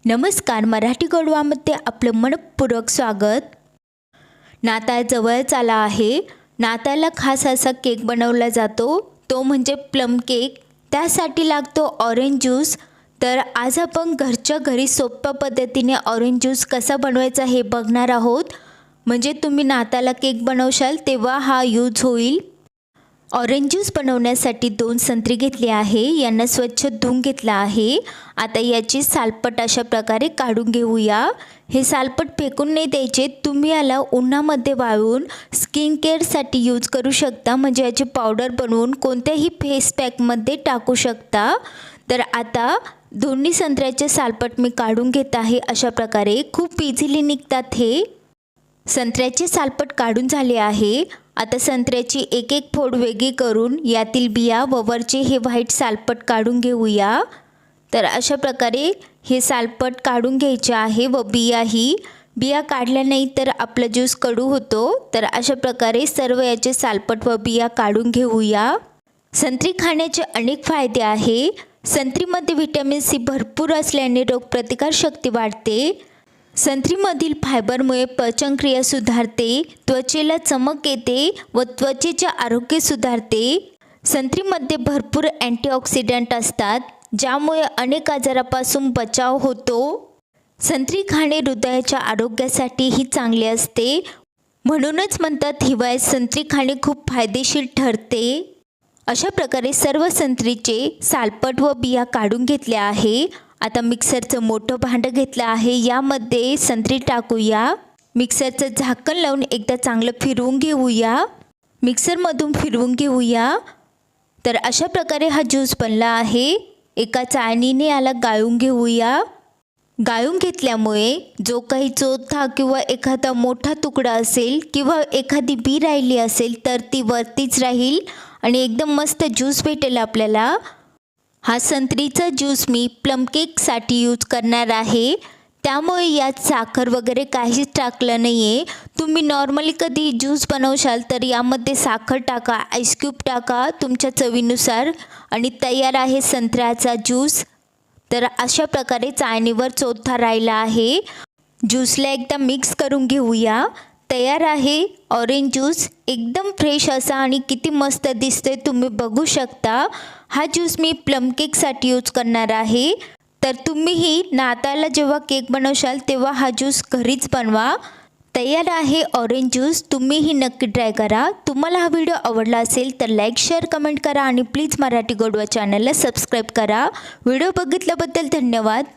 नमस्कार, मराठी गोडवामध्ये आपलं मनपूर्वक स्वागत। नाताळ जवळच आला आहे। नाताळला खास असा केक बनवला जातो, तो म्हणजे प्लम केक। त्यासाठी लागतो ऑरेंज ज्यूस। तर आज आपण घरच्या घरी सोप्या पद्धतीने ऑरेंज ज्यूस कसा बनवायचा हे बघणार आहोत। म्हणजे तुम्ही नाताळला केक बनवशाल तेव्हा हा यूज होईल। ऑरेंज ज्यूस बनवण्यासाठी 2 संत्री घेतली आहे, यांना स्वच्छ धुवून घेतला आहे। आता याची सालपट अशा प्रकारे काढून घेऊया। हे सालपट फेकून नाही द्यायचे, तुम्ही याला उन्हामध्ये वाळवून स्किन केअरसाठी यूज करू शकता। म्हणजे याची पावडर बनवून कोणत्याही फेस पॅकमध्ये टाकू शकता। तर आता दोन्ही संत्र्याचे सालपट मी काढून घेत आहे। अशा प्रकारे खूप इझिली निघतात हे। संत्र्याचे सालपट काढून झाले आहे। आता संत्र्याची एक एक फोड वेगळी करून यातील बिया व वरचे हे व्हाईट सालपट काढून घेऊया। तर अशा प्रकारे हे सालपट काढून घ्यायचे आहे व बिया काढल्या नाही तर आपला ज्यूस कडू होतो। तर अशा प्रकारे सर्व याचे सालपट व बिया काढून घेऊया। संत्री खाण्याचे अनेक फायदे आहे। संत्रीमध्ये व्हिटॅमिन सी भरपूर असल्याने रोगप्रतिकारशक्ती वाढते। संत्रीमधील फायबरमुळे पचनक्रिया सुधारते, त्वचेला चमक येते व त्वचेचे आरोग्य सुधारते। संत्रीमध्ये भरपूर अँटीऑक्सिडंट असतात, ज्यामुळे अनेक आजारापासून बचाव होतो। संत्री खाणे हृदयाच्या आरोग्यासाठीही चांगले असते, म्हणूनच म्हणतात हिवाळ्यात संत्री खाणे खूप फायदेशीर ठरते। अशा प्रकारे सर्व संत्रीचे सालपट व बिया काढून घेतल्या आहे। आता मिक्सरचं मोठं भांडं घेतलं आहे, यामध्ये संत्री टाकूया। मिक्सरचं झाकण लावून एकदा चांगलं फिरवून घेऊया। मिक्सरमधून फिरवून घेऊया। तर अशा प्रकारे हा ज्यूस बनला आहे। एका चाळणीने याला गाळून घेऊया। गाळून घेतल्यामुळे जो काही चोथा किंवा एखादा मोठा तुकडा असेल किंवा एखादी बी राहिली असेल तर ती वरतीच राहील आणि एकदम मस्त ज्यूस भेटेल आपल्याला। हा संत्रीचा ज्यूस मी प्लम केकसाठी यूज करणार आहे, त्यामुळे यात साखर वगैरे काहीच टाकलं नाही आहे। तुम्ही नॉर्मली कधी ज्यूस बनवशाल तर यामध्ये साखर टाका, आईस क्यूब टाका तुमच्या चवीनुसार आणि तयार आहे संत्र्याचा ज्यूस। तर अशा प्रकारे चाळणीवर चोथा राहिला आहे। ज्यूसला एकदा मिक्स करून घेऊया। तयार आहे ऑरेंज ज्यूस, एकदम फ्रेश असा आणि किती मस्त दिसते तुम्ही बघू शकता। हा ज्यूस मी प्लम केकसाठी यूज करणार आहे। तर तुम्हीही नाताळला जेव्हा केक बनवशाल तेव्हा हा ज्यूस घरीच बनवा। तयार आहे ऑरेंज ज्यूस, तुम्हीही नक्की ट्राय करा। तुम्हाला हा व्हिडिओ आवडला असेल तर लाईक, शेअर, कमेंट करा आणि प्लीज मराठी गोडवा चॅनलला सबस्क्राईब करा। व्हिडिओ बघितल्याबद्दल धन्यवाद।